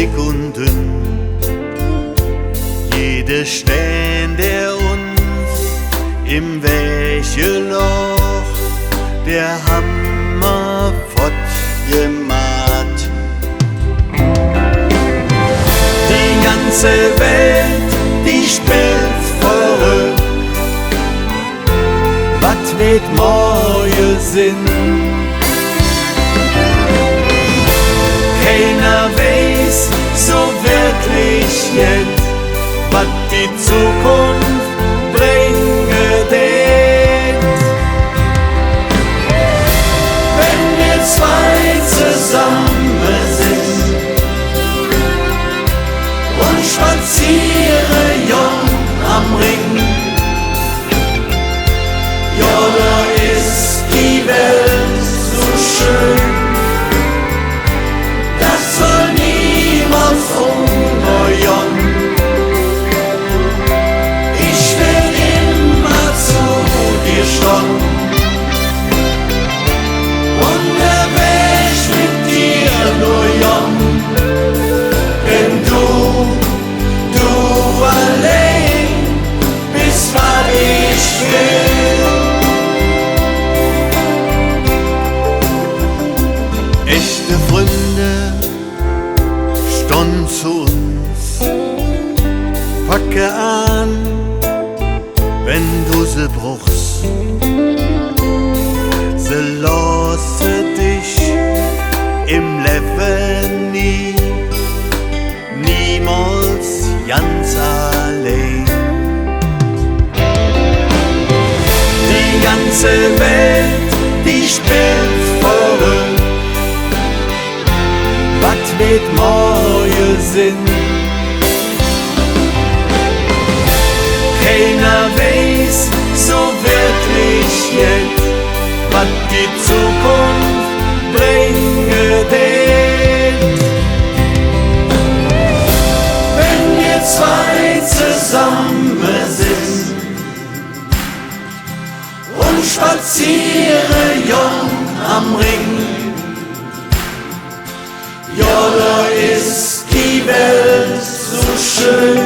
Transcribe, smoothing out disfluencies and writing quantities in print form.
Sekunden. Jede Stein, der uns im Wäscheloch der Hammer fortgemacht. Die ganze Welt, die spielt verrückt. Was wird morgen Sinn? Keiner weiß so wirklich jetzt, was die Zukunft bringen wird. Wenn wir zwei zusammen sind und spazieren jung am Ring, ja, da ist die Welt so schön, das soll niemals umgehen. Ich will immer zu dir stehen und der Weg mit dir nur jung, denn du allein bist, was ich will. Echte Freunde stehen zu uns, packe an, wenn du sie brauchst. Sie lasse dich im Leben niemals ganz allein. Die ganze Welt, die spielt verrückt. Was wird morgen Sinn? Keiner weiß so wirklich jetzt, was die Zukunft bringen wird. Wenn wir zwei zusammen sind und spazieren jung am Ring, ja, da ist die Welt so schön,